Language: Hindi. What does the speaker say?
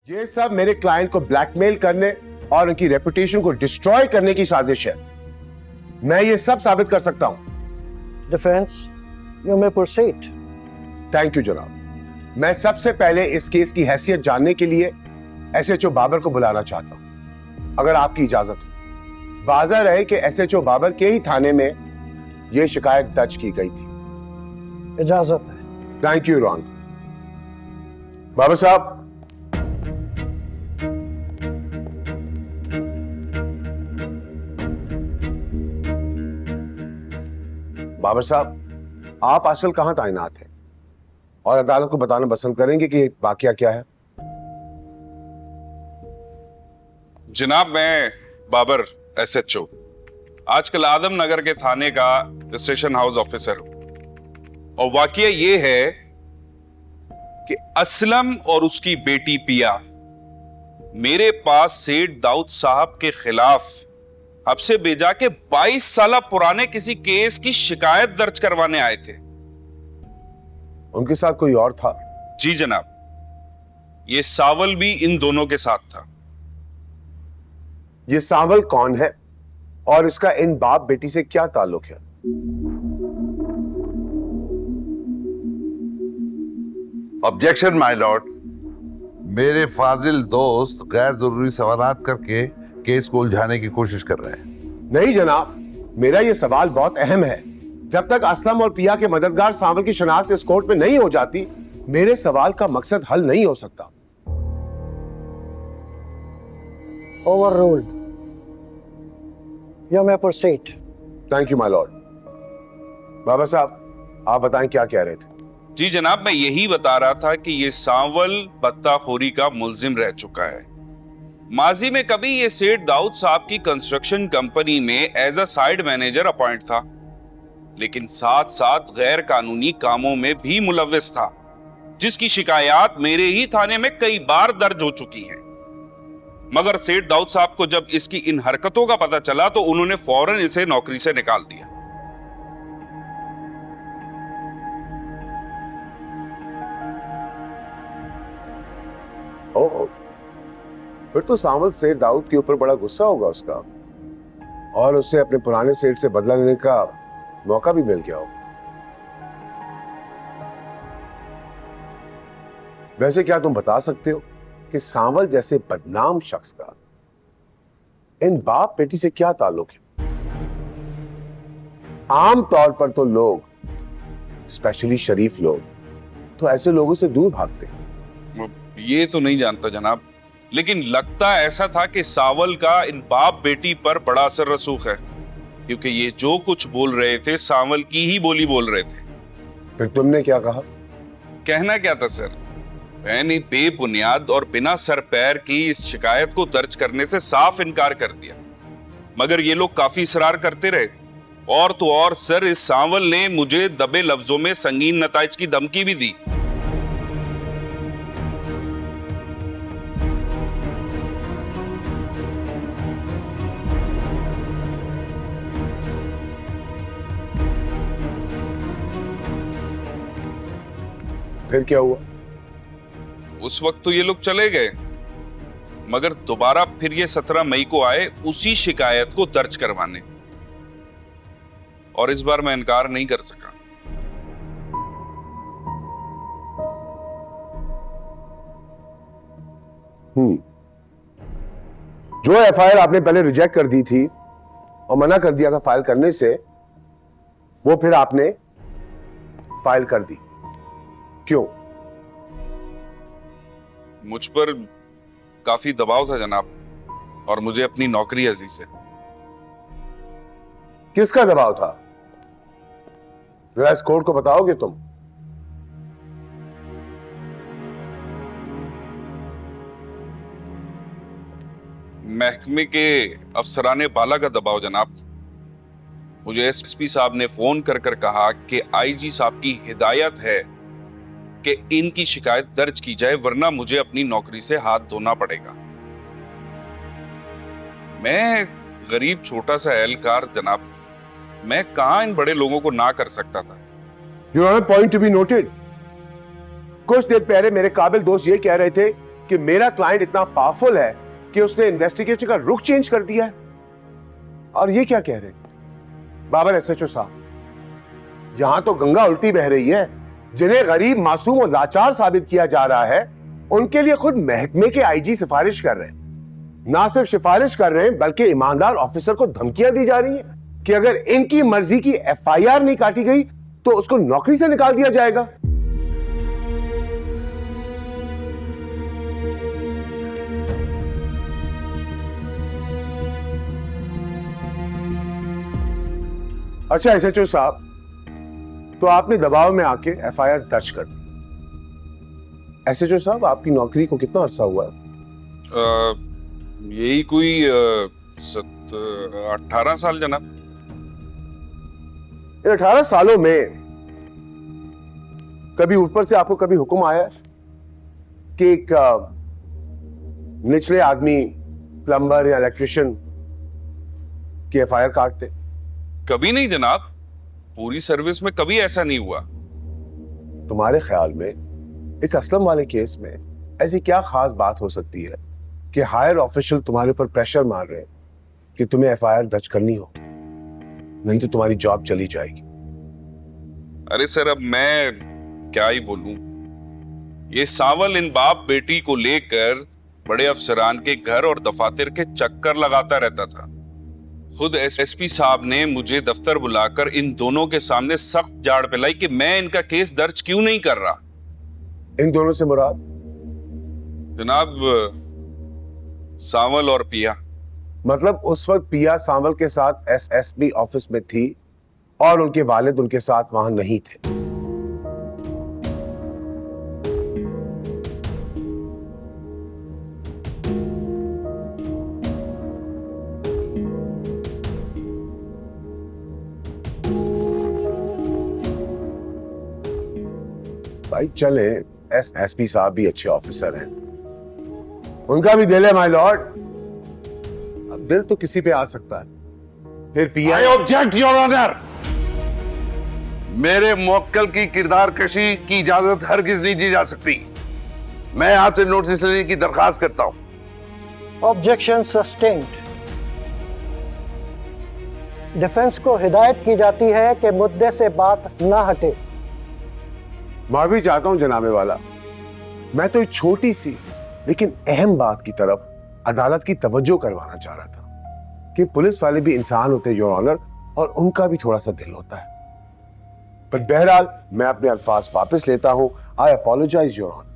ये सब मेरे क्लाइंट को ब्लैकमेल करने और उनकी रेपुटेशन को डिस्ट्रॉय करने की साजिश है। मैं ये सब साबित कर सकता हूं। Defence, you may proceed. Thank you जनाब। मैं सबसे पहले इस केस की हैसियत जानने के लिए एसएचओ बाबर को बुलाना चाहता हूं, अगर आपकी इजाजत हो। वाज़ा रहे कि एसएचओ बाबर के ही थाने में यह शिकायत दर्ज की गई थी। इजाजत है। Thank you Ron. बाबर साहब, बाबर साहब, आप आजकल कहां तैनात हैं और अदालत को बताना पसंद करेंगे कि वाकया क्या है? जनाब, मैं बाबर एसएचओ आजकल आदमनगर के थाने का स्टेशन हाउस ऑफिसर हूं, और वाकया ये है कि असलम और उसकी बेटी पिया मेरे पास सेठ दाऊद साहब के खिलाफ अब से बेजा के 22 साल पुराने किसी केस की शिकायत दर्ज करवाने आए थे। उनके साथ कोई और था? जी जनाब, ये सावल भी इन दोनों के साथ था। ये सावल कौन है और इसका इन बाप बेटी से क्या ताल्लुक है? Objection my Lord. मेरे फाजिल दोस्त गैर जरूरी सवालात करके केस को उलझाने की कोशिश कर रहे हैं। नहीं जनाब, मेरा यह सवाल बहुत अहम है। जब तक असलम और पिया के मददगार सावल की शनाख्त इस कोर्ट में नहीं हो जाती, मेरे सवाल का मकसद हल नहीं हो सकता। Overruled, you may proceed. Thank you my lord. Babasaheb, आप बताएं क्या कह रहे थे? जी जनाब, मैं यही बता रहा था कि ये सावल बत्ताखोरी का मुल्जिम रह चुका है। माजी में कभी ये सेठ दाऊद साहब की कंस्ट्रक्शन कंपनी में as a site manager appoint था, लेकिन साथ साथ गैर कानूनी कामों में भी मुलव्विस था, जिसकी शिकायत मेरे ही थाने में कई बार दर्ज हो चुकी हैं। मगर सेठ दाऊद साहब को जब इसकी इन हरकतों का पता चला तो उन्होंने फौरन इसे नौकरी से निकाल दिया। ओह, फिर तो सावल सेठ दाऊद के ऊपर बड़ा गुस्सा होगा उसका, और उससे अपने पुराने सेठ से बदला लेने का मौका भी मिल गया होगा। वैसे क्या तुम बता सकते हो कि सावल जैसे बदनाम शख्स का इन बाप बेटी से क्या ताल्लुक है? आम तौर पर तो लोग, स्पेशली शरीफ लोग, तो ऐसे लोगों से दूर भागते हैं। ये तो नहीं जानता जनाब, लेकिन लगता ऐसा था कि सावल का इन बाप बेटी पर बड़ा असर रसूख है, क्योंकि ये जो कुछ बोल रहे थे सावल की ही बोली बोल रहे थे। फिर तुमने क्या कहा? कहना क्या था सर, मैंने बेबुनियाद और बिना सर पैर की इस शिकायत को दर्ज करने से साफ इनकार कर दिया, मगर ये लोग काफी इसरार करते रहे। और तो और सर, इस सावल ने मुझे दबे लफ्जों में संगीन नताइज की धमकी भी दी। फिर क्या हुआ? उस वक्त तो ये लोग चले गए, मगर दोबारा फिर ये 17 मई को आए उसी शिकायत को दर्ज करवाने, और इस बार मैं इनकार नहीं कर सका। जो एफआईआर आपने पहले रिजेक्ट कर दी थी और मना कर दिया था फाइल करने से, वो फिर आपने फाइल कर दी, क्यों? मुझ पर काफी दबाव था जनाब, और मुझे अपनी नौकरी अजीज है। किसका दबाव था? जरा इस कोर्ट को बताओगे तुम? महकमे के अफसराने बाला का दबाव जनाब। मुझे एसपी साहब ने फोन कर कर कहा कि आईजी साहब की हिदायत है कि इनकी शिकायत दर्ज की जाए, वरना मुझे अपनी नौकरी से हाथ धोना पड़ेगा। मैं गरीब छोटा सा एहलकार जनाब, मैं कहां इन बड़े लोगों को ना कर सकता था। Your honour, point to be noted. कुछ देर पहले मेरे काबिल दोस्त ये कह रहे थे कि मेरा क्लाइंट इतना पावरफुल है कि उसने इन्वेस्टिगेशन का रुख चेंज कर दिया है। और ये क्या कह रहे हैं बाबर एसएचओ साहब, यहां तो गंगा उल्टी बह रही है। जिन्हें गरीब, मासूम और लाचार साबित किया जा रहा है, उनके लिए खुद महकमे के आईजी सिफारिश कर रहे हैं। ना सिर्फ सिफारिश कर रहे हैं बल्कि ईमानदार ऑफिसर को धमकियां दी जा रही हैं कि अगर इनकी मर्जी की एफआईआर नहीं काटी गई तो उसको नौकरी से निकाल दिया जाएगा। अच्छा एसएचओ साहब, तो आपने दबाव में आके एफआईआर दर्ज कर दी। एसएचओ साहब, आपकी नौकरी को कितना अरसा हुआ है? यही कोई 18 साल जनाब। इन 18 सालों में कभी ऊपर से आपको कभी हुक्म आया कि एक निचले आदमी, प्लम्बर या इलेक्ट्रिशियन की एफआईआर काट दे? कभी नहीं जनाब, पूरी सर्विस में कभी ऐसा नहीं हुआ। तुम्हारे ख्याल में इस असलम वाले केस में ऐसी क्या खास बात हो सकती है कि हायर ऑफिशियल तुम्हारे ऊपर प्रेशर मार रहे हैं कि तुम्हें एफआईआर दर्ज करनी हो, नहीं तो तुम्हारी जॉब चली जाएगी? अरे सर, अब मैं क्या ही बोलूं। ये सांवल इन बाप बेटी को लेकर बड़े अफसरान के घर और दफातर के चक्कर लगाता रहता था। खुद एसएसपी साहब ने मुझे दफ्तर बुलाकर इन दोनों के सामने सख्त जाड़ पिलाई कि मैं इनका केस दर्ज क्यों नहीं कर रहा। इन दोनों से मुराद? जनाब, सांवल और पिया। मतलब उस वक्त पिया सांवल के साथ एसएसपी ऑफिस में थी और उनके वालिद उनके साथ वहां नहीं थे। भाई चले, एसएसपी साहब भी अच्छे ऑफिसर हैं, उनका भी दिल है माय लॉर्ड। अब दिल तो किसी पे आ सकता है। फिर पिया। I object your honour. मेरे मौक्कल की किरदार कशी की इजाजत हरगिज नहीं दी जा सकती। मैं आपसे नोटिस लेने की दरखास्त करता हूं। Objection sustained. डिफेंस को हिदायत की जाती है कि मुद्दे से बात ना हटे। माफी चाहता हूं जनाबे वाला, मैं तो एक छोटी सी लेकिन अहम बात की तरफ अदालत की तवज्जो करवाना चाह रहा था कि पुलिस वाले भी इंसान होते हैं योर ऑनर, और उनका भी थोड़ा सा दिल होता है। पर बहरहाल मैं अपने अल्फाज वापस लेता हूं। आई अपोलोजाइज योर ऑनर।